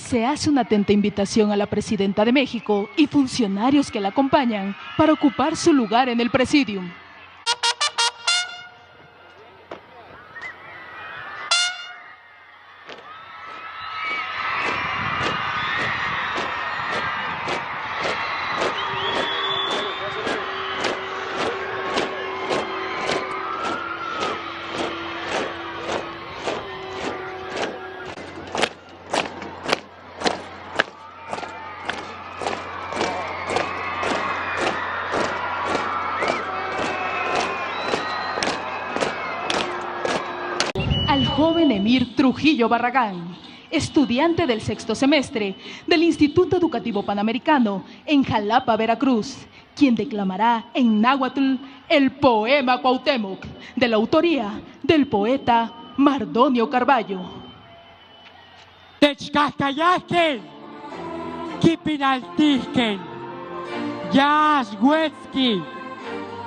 Se hace una atenta invitación a la presidenta de México y funcionarios que la acompañan para ocupar su lugar en el presidium. Al joven Emir Trujillo Barragán, estudiante del sexto semestre del Instituto Educativo Panamericano en Jalapa, Veracruz, quien declamará en náhuatl el poema Cuauhtémoc, de la autoría del poeta Mardonio Carballo. Techcahcayahken, kipinaltihken, yashuetzki,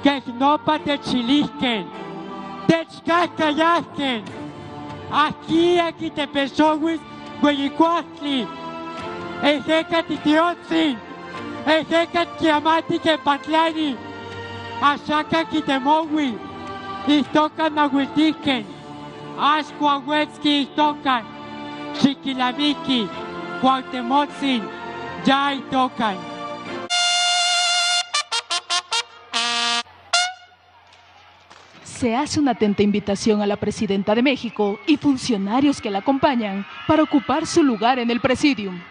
quehnopa techilihken, techcahcayahken, aquí tepesowis, hueyicuahtli, ejecat itiotzin, ejecat kiamati kepatlani, axaca kitemowi, istocan nahuiltihken, axcuahuetzki istocan, xiquilamiki, Cuauhtemotzin, ya itocan. Se hace una atenta invitación a la presidenta de México y funcionarios que la acompañan para ocupar su lugar en el presidium.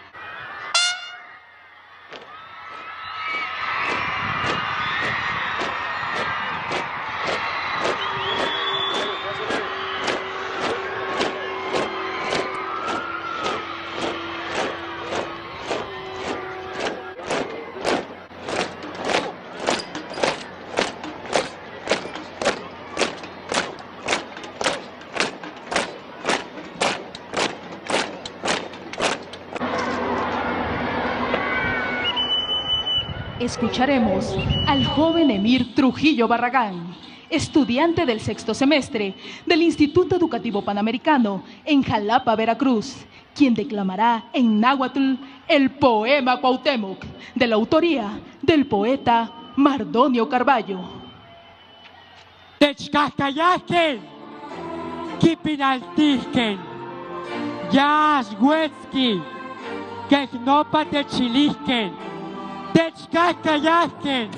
Escucharemos al joven Emir Trujillo Barragán, estudiante del sexto semestre del Instituto Educativo Panamericano en Jalapa, Veracruz, quien declamará en náhuatl el poema Cuauhtémoc, de la autoría del poeta Mardonio Carballo. Techcahcayahken, kipinaltihken, yashuetzki, quehnopa techilihken, techcahcayahken,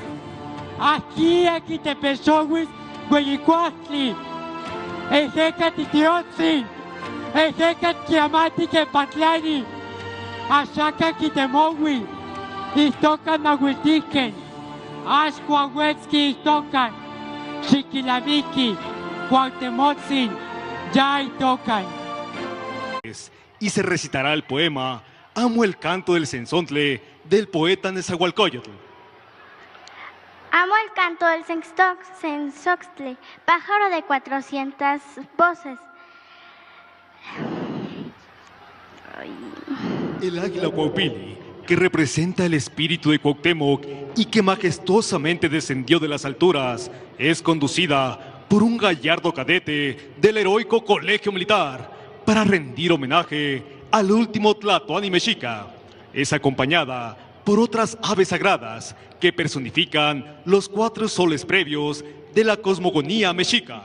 aquí tepesowis, hueyicuahtli, ejecat itiotzin, ejecat kiamati kepatlani, axaca kitemowi, istocan nahuiltihken, axcuahuetzki istocan, xiquilamiki, Cuauhtemotzin, ya itocan. Y se recitará el poema Amo el canto del cenzontle del poeta Nezahualcóyotl. Amo el canto del cenzontle, pájaro de 400 voces. El águila Cuaupili, que representa el espíritu de Cuauhtémoc y que majestuosamente descendió de las alturas, es conducida por un gallardo cadete del heroico Colegio Militar para rendir homenaje al último Tlatoani mexica. Es acompañada por otras aves sagradas que personifican los 4 soles previos de la cosmogonía mexica.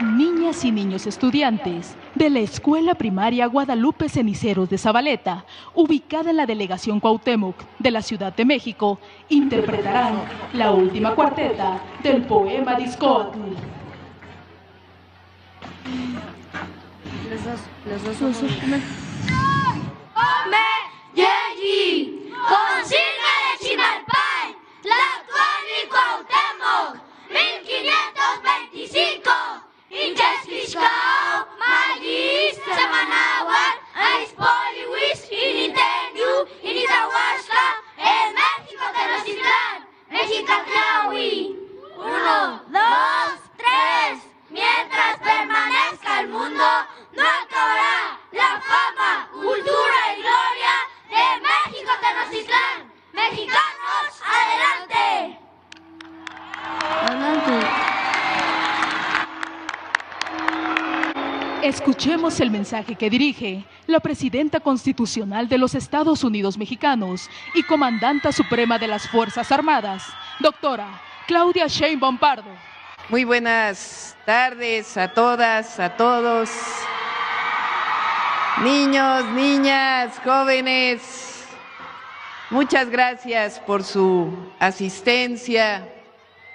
Niñas y niños estudiantes de la Escuela Primaria Guadalupe Ceniceros de Zabaleta, ubicada en la Delegación Cuauhtémoc de la Ciudad de México, interpretarán la última cuarteta del poema Discoatl. Los dos. Ome, Yeyi, consigna de Chimalpán, Tlatoani Cuauhtémoc, 1525. Inchasquiscao, Magis, Samanahuan, Aispoliwis, Initendiu, Initahuasca, en México Tenochtitlán, Mexicatlahui. 1, 2, 3. Mientras permanezca el mundo, no acabará la fama Escuchemos el mensaje que dirige la presidenta constitucional de los Estados Unidos mexicanos y comandanta suprema de las Fuerzas Armadas, doctora Claudia Sheinbaum Pardo. Muy buenas tardes a todas, a todos, niños, niñas, jóvenes. Muchas gracias por su asistencia,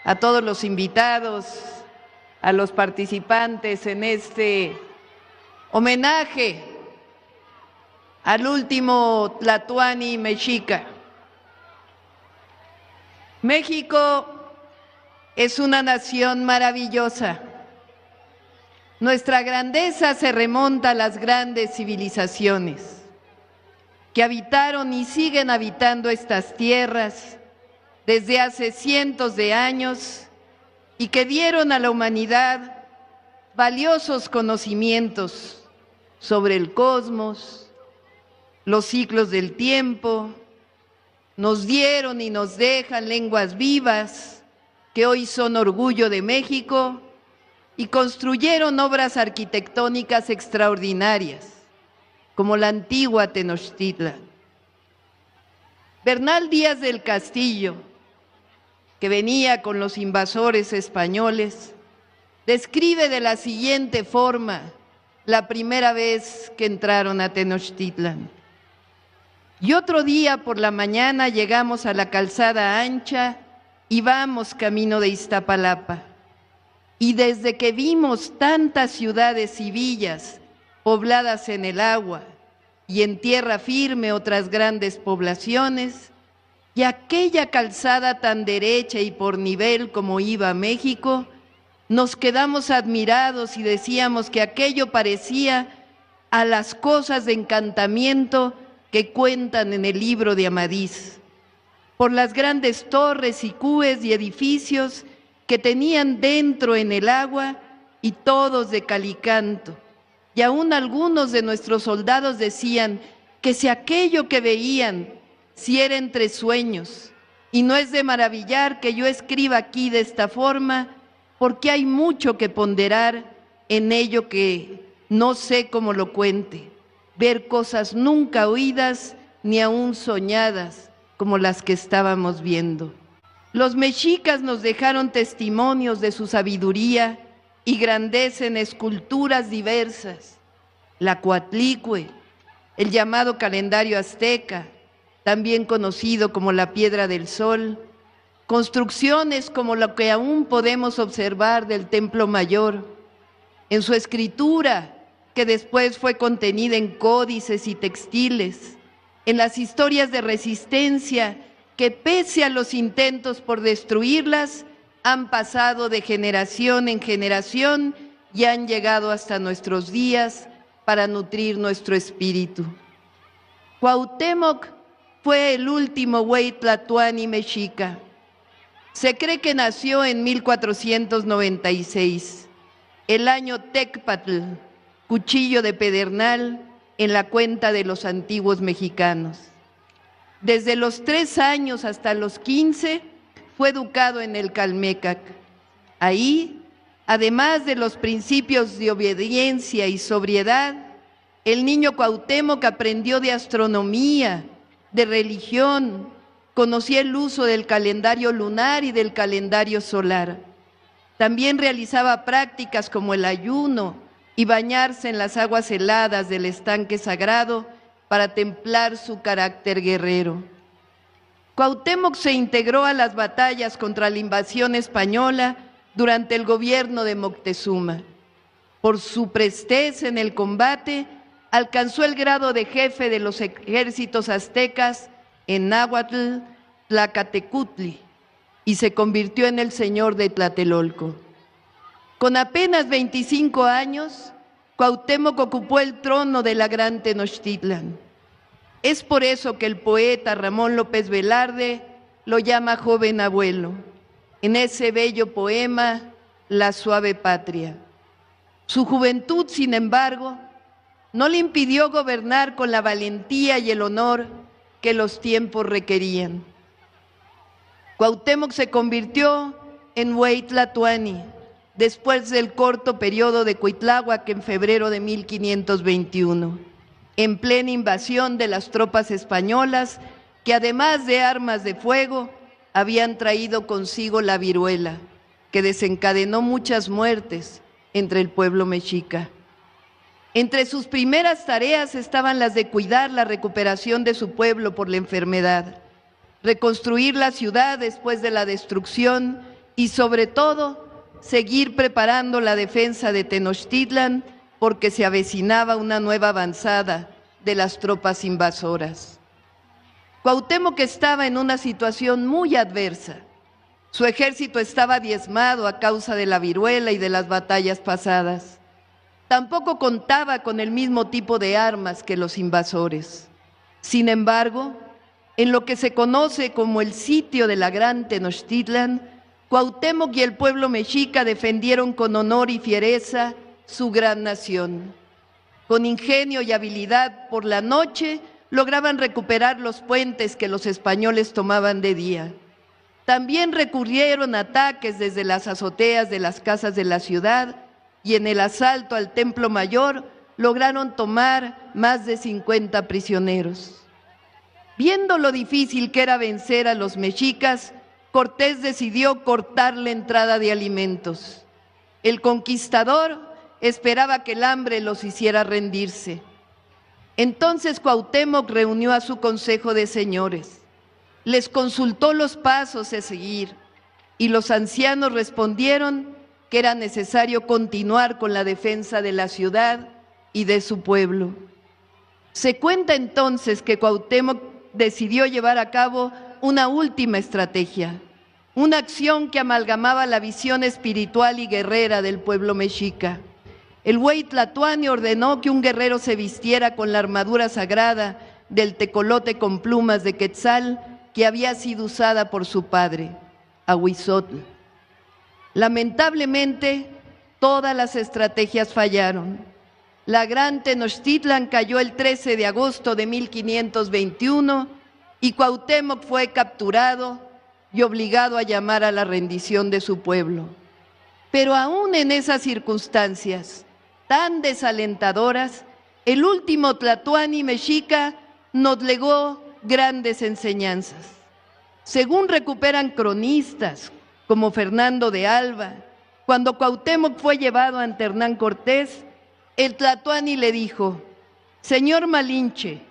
a todos los invitados, a los participantes en este homenaje al último Tlatoani mexica. México es una nación maravillosa. Nuestra grandeza se remonta a las grandes civilizaciones que habitaron y siguen habitando estas tierras desde hace cientos de años y que dieron a la humanidad valiosos conocimientos sobre el cosmos, los ciclos del tiempo, nos dieron y nos dejan lenguas vivas que hoy son orgullo de México y construyeron obras arquitectónicas extraordinarias, como la antigua Tenochtitlan. Bernal Díaz del Castillo, que venía con los invasores españoles, describe de la siguiente forma la primera vez que entraron a Tenochtitlan. Y otro día por la mañana llegamos a la calzada ancha y vamos camino de Iztapalapa. Y desde que vimos tantas ciudades y villas pobladas en el agua y en tierra firme otras grandes poblaciones, y aquella calzada tan derecha y por nivel como iba a México, nos quedamos admirados y decíamos que aquello parecía a las cosas de encantamiento que cuentan en el libro de Amadís, por las grandes torres y cúes y edificios que tenían dentro en el agua y todos de calicanto. Y aún algunos de nuestros soldados decían que si aquello que veían, si era entre sueños, y no es de maravillar que yo escriba aquí de esta forma, porque hay mucho que ponderar en ello que no sé cómo lo cuente, ver cosas nunca oídas ni aún soñadas como las que estábamos viendo. Los mexicas nos dejaron testimonios de su sabiduría y grandeza en esculturas diversas, la Coatlicue, el llamado calendario azteca, también conocido como la Piedra del Sol, construcciones como lo que aún podemos observar del Templo Mayor, en su escritura, que después fue contenida en códices y textiles, en las historias de resistencia que pese a los intentos por destruirlas, han pasado de generación en generación y han llegado hasta nuestros días para nutrir nuestro espíritu. Cuauhtémoc fue el último güey tlatoani mexica. Se cree que nació en 1496, el año Tecpatl, cuchillo de pedernal en la cuenta de los antiguos mexicanos. Desde los 3 años hasta los 15 fue educado en el Calmecac. Ahí, además de los principios de obediencia y sobriedad, el niño Cuauhtémoc aprendió de astronomía, de religión, conocía el uso del calendario lunar y del calendario solar. También realizaba prácticas como el ayuno y bañarse en las aguas heladas del estanque sagrado para templar su carácter guerrero. Cuauhtémoc se integró a las batallas contra la invasión española durante el gobierno de Moctezuma. Por su presteza en el combate, alcanzó el grado de jefe de los ejércitos aztecas en náhuatl, Tlacatecutli, y se convirtió en el señor de Tlatelolco. Con apenas 25 años, Cuauhtémoc ocupó el trono de la gran Tenochtitlan. Es por eso que el poeta Ramón López Velarde lo llama joven abuelo, en ese bello poema, La suave patria. Su juventud, sin embargo, no le impidió gobernar con la valentía y el honor que los tiempos requerían. Cuauhtémoc se convirtió en güey tlatoani, después del corto periodo de Cuitláhuac en febrero de 1521, en plena invasión de las tropas españolas que además de armas de fuego habían traído consigo la viruela, que desencadenó muchas muertes entre el pueblo mexica. Entre sus primeras tareas estaban las de cuidar la recuperación de su pueblo por la enfermedad, reconstruir la ciudad después de la destrucción y, sobre todo, seguir preparando la defensa de Tenochtitlan porque se avecinaba una nueva avanzada de las tropas invasoras. Cuauhtémoc estaba en una situación muy adversa. Su ejército estaba diezmado a causa de la viruela y de las batallas pasadas. Tampoco contaba con el mismo tipo de armas que los invasores. Sin embargo, en lo que se conoce como el sitio de la Gran Tenochtitlan, Cuauhtémoc y el pueblo mexica defendieron con honor y fiereza su gran nación. Con ingenio y habilidad, por la noche lograban recuperar los puentes que los españoles tomaban de día. También recurrieron a ataques desde las azoteas de las casas de la ciudad y en el asalto al Templo Mayor lograron tomar más de 50 prisioneros. Viendo lo difícil que era vencer a los mexicas, Cortés decidió cortar la entrada de alimentos. El conquistador esperaba que el hambre los hiciera rendirse. Entonces Cuauhtémoc reunió a su consejo de señores, les consultó los pasos a seguir y los ancianos respondieron que era necesario continuar con la defensa de la ciudad y de su pueblo. Se cuenta entonces que Cuauhtémoc decidió llevar a cabo una última estrategia, una acción que amalgamaba la visión espiritual y guerrera del pueblo mexica. El Huey Tlatoani ordenó que un guerrero se vistiera con la armadura sagrada del tecolote con plumas de quetzal que había sido usada por su padre, Ahuizotl. Lamentablemente, todas las estrategias fallaron. La Gran Tenochtitlan cayó el 13 de agosto de 1521 y Cuauhtémoc fue capturado y obligado a llamar a la rendición de su pueblo. Pero aún en esas circunstancias tan desalentadoras, el último Tlatoani mexica nos legó grandes enseñanzas. Según recuperan cronistas como Fernando de Alba, cuando Cuauhtémoc fue llevado ante Hernán Cortés, el Tlatoani le dijo: «Señor Malinche,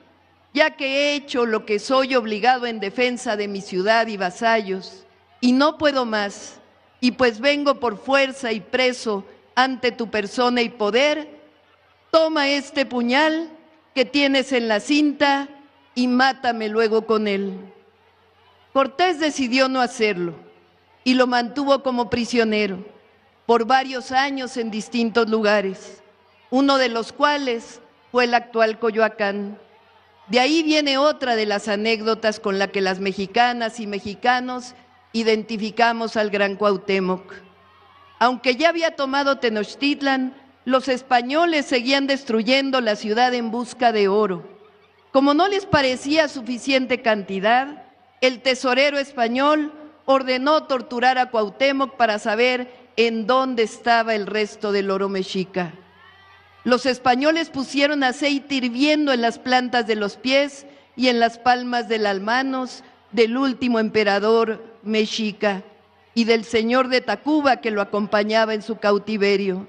ya que he hecho lo que soy obligado en defensa de mi ciudad y vasallos, y no puedo más, y pues vengo por fuerza y preso ante tu persona y poder, toma este puñal que tienes en la cinta y mátame luego con él». Cortés decidió no hacerlo y lo mantuvo como prisionero por varios años en distintos lugares, uno de los cuales fue el actual Coyoacán. De ahí viene otra de las anécdotas con la que las mexicanas y mexicanos identificamos al gran Cuauhtémoc. Aunque ya había tomado Tenochtitlan, los españoles seguían destruyendo la ciudad en busca de oro. Como no les parecía suficiente cantidad, el tesorero español ordenó torturar a Cuauhtémoc para saber en dónde estaba el resto del oro mexica. Los españoles pusieron aceite hirviendo en las plantas de los pies y en las palmas de las manos del último emperador mexica y del señor de Tacuba que lo acompañaba en su cautiverio.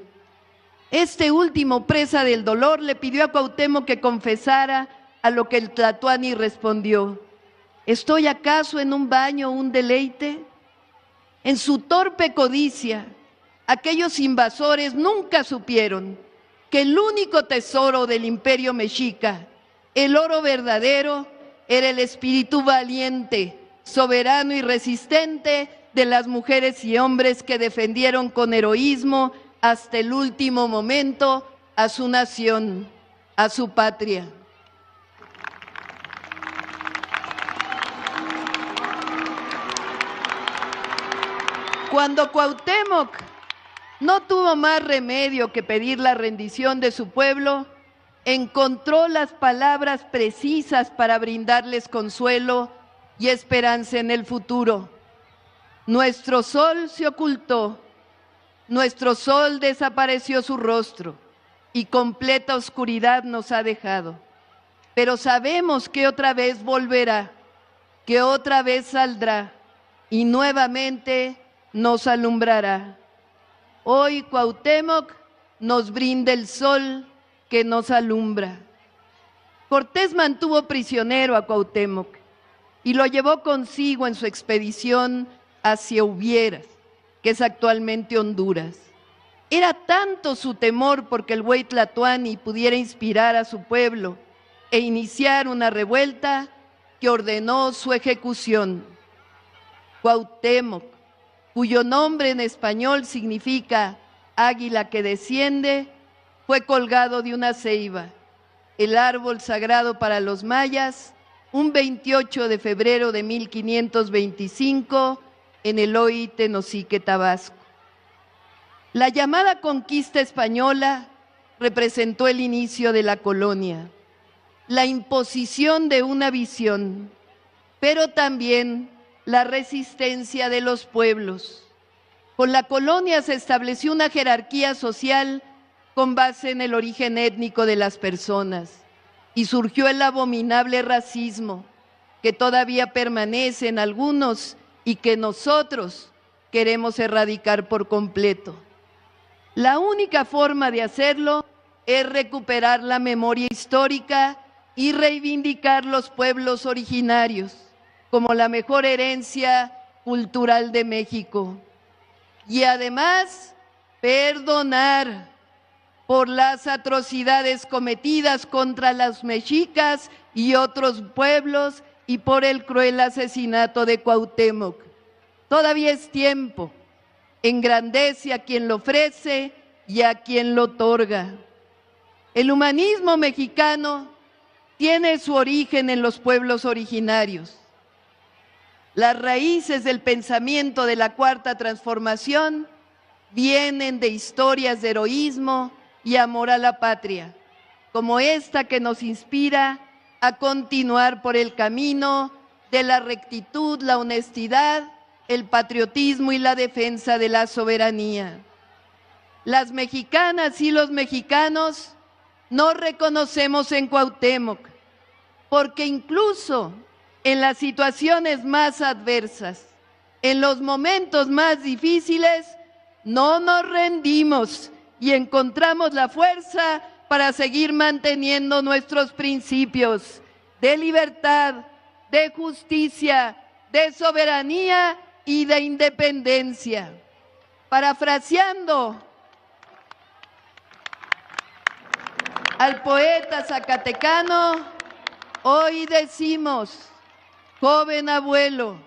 Este último, presa del dolor, le pidió a Cuauhtémoc que confesara, a lo que el Tlatoani respondió: ¿estoy acaso en un baño o un deleite? En su torpe codicia, aquellos invasores nunca supieron que el único tesoro del imperio mexica, el oro verdadero, era el espíritu valiente, soberano y resistente de las mujeres y hombres que defendieron con heroísmo hasta el último momento a su nación, a su patria. Cuando Cuauhtémoc no tuvo más remedio que pedir la rendición de su pueblo, encontró las palabras precisas para brindarles consuelo y esperanza en el futuro. Nuestro sol se ocultó, nuestro sol desapareció su rostro y completa oscuridad nos ha dejado. Pero sabemos que otra vez volverá, que otra vez saldrá y nuevamente nos alumbrará. Hoy Cuauhtémoc nos brinda el sol que nos alumbra. Cortés mantuvo prisionero a Cuauhtémoc y lo llevó consigo en su expedición hacia Hubieras, que es actualmente Honduras. Era tanto su temor porque el Güey Tlatoani pudiera inspirar a su pueblo e iniciar una revuelta que ordenó su ejecución. Cuauhtémoc, cuyo nombre en español significa águila que desciende, fue colgado de una ceiba, el árbol sagrado para los mayas, un 28 de febrero de 1525 en el hoy Tenosique, Tabasco. La llamada conquista española representó el inicio de la colonia, la imposición de una visión, pero también la resistencia de los pueblos. Con la colonia se estableció una jerarquía social con base en el origen étnico de las personas y surgió el abominable racismo que todavía permanece en algunos y que nosotros queremos erradicar por completo. La única forma de hacerlo es recuperar la memoria histórica y reivindicar los pueblos originarios como la mejor herencia cultural de México. Y además, perdonar por las atrocidades cometidas contra los mexicas y otros pueblos y por el cruel asesinato de Cuauhtémoc. Todavía es tiempo. Engrandece a quien lo ofrece y a quien lo otorga. El humanismo mexicano tiene su origen en los pueblos originarios. Las raíces del pensamiento de la Cuarta Transformación vienen de historias de heroísmo y amor a la patria, como esta que nos inspira a continuar por el camino de la rectitud, la honestidad, el patriotismo y la defensa de la soberanía. Las mexicanas y los mexicanos nos reconocemos en Cuauhtémoc, porque incluso en las situaciones más adversas, en los momentos más difíciles, no nos rendimos y encontramos la fuerza para seguir manteniendo nuestros principios de libertad, de justicia, de soberanía y de independencia. Parafraseando al poeta zacatecano, hoy decimos: joven abuelo,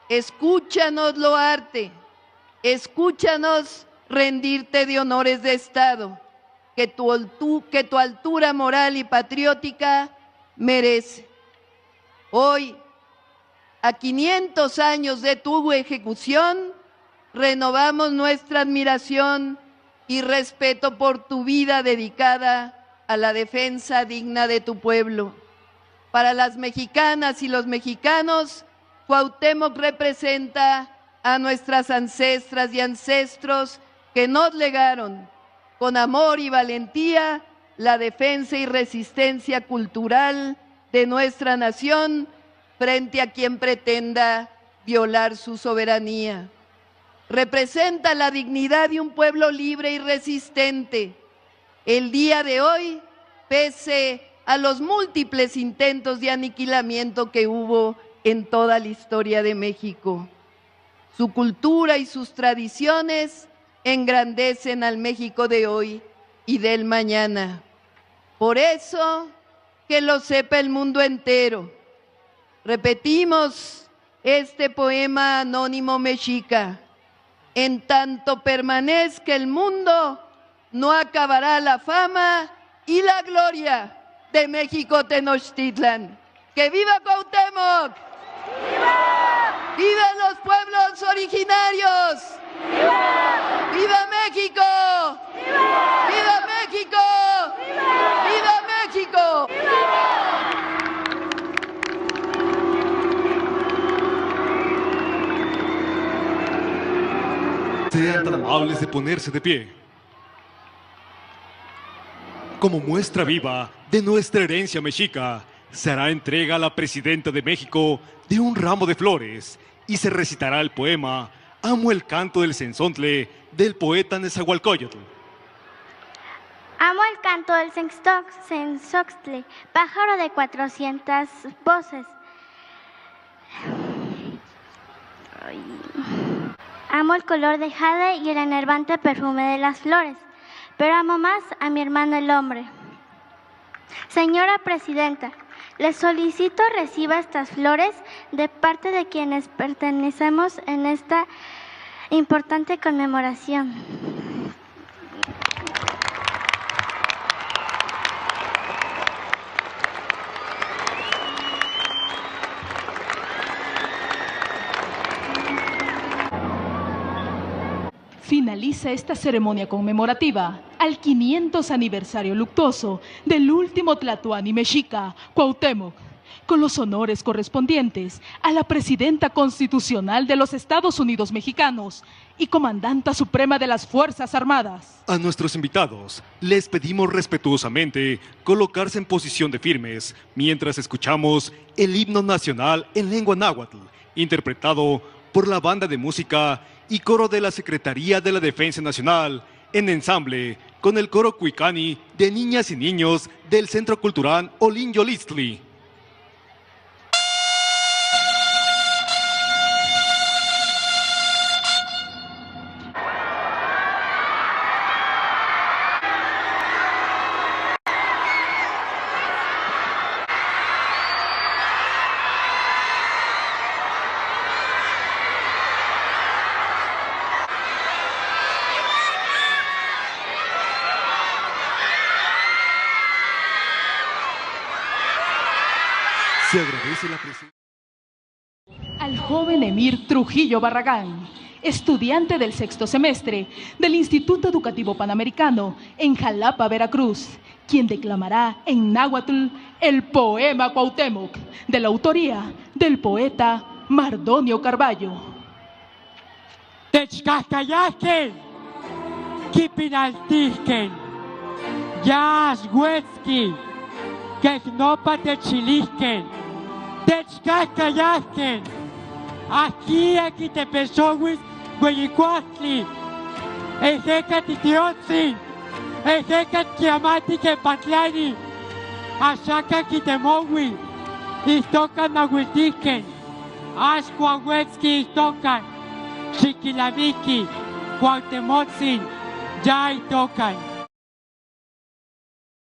escúchanos loarte, escúchanos rendirte de honores de Estado, que tu altura moral y patriótica merece. Hoy, a 500 años de tu ejecución, renovamos nuestra admiración y respeto por tu vida dedicada a la defensa digna de tu pueblo. Para las mexicanas y los mexicanos, Cuauhtémoc representa a nuestras ancestras y ancestros que nos legaron con amor y valentía la defensa y resistencia cultural de nuestra nación frente a quien pretenda violar su soberanía. Representa la dignidad de un pueblo libre y resistente. El día de hoy, pese a los múltiples intentos de aniquilamiento que hubo en toda la historia de México, su cultura y sus tradiciones engrandecen al México de hoy y del mañana. Por eso, que lo sepa el mundo entero. Repetimos este poema anónimo mexica: en tanto permanezca el mundo, no acabará la fama y la gloria de México Tenochtitlan. ¡Que viva Cuauhtémoc! ¡Viva! ¡Vivan los pueblos originarios! ¡Viva! ¡Viva México! ¡Viva! ¡Viva México! ¡Viva! ¡Viva México! ¡Viva! Sean tan amables de ponerse de pie. Como muestra viva de nuestra herencia mexica, se hará entrega a la Presidenta de México de un ramo de flores y se recitará el poema Amo el canto del cenzontle del poeta Nezahualcóyotl. Amo el canto del cenzontle, pájaro de 400 voces. Amo el color de jade y el enervante perfume de las flores, pero amo más a mi hermano el hombre. Señora Presidenta, le solicito reciba estas flores de parte de quienes pertenecemos en esta importante conmemoración. Finaliza esta ceremonia conmemorativa al 500 aniversario luctuoso del último tlatoani mexica, Cuauhtémoc, con los honores correspondientes a la Presidenta Constitucional de los Estados Unidos Mexicanos y Comandanta Suprema de las Fuerzas Armadas. A nuestros invitados les pedimos respetuosamente colocarse en posición de firmes mientras escuchamos el himno nacional en lengua náhuatl, interpretado por la banda de música y coro de la Secretaría de la Defensa Nacional, en ensamble con el coro Cuicani de niñas y niños del Centro Cultural Olin Yolistli. Se agradece la presencia al joven Emir Trujillo Barragán, estudiante del sexto semestre del Instituto Educativo Panamericano en Jalapa, Veracruz, quien declamará en náhuatl el poema Cuauhtémoc, de la autoría del poeta Mardonio Carballo. Techcascayasquen, kipinaltisquen, yashuetzki, quecnopa techilisquen, techcascayasquen, aquí tepesowis, hueyicuastli, ejecatitiotzin, ejecatquiamati quepatlani, axaca quitemowi, istocan nahuiltisquen, axcuahuetzki istocan, xiquilamiki, cuauhtemotzin, ya itocan.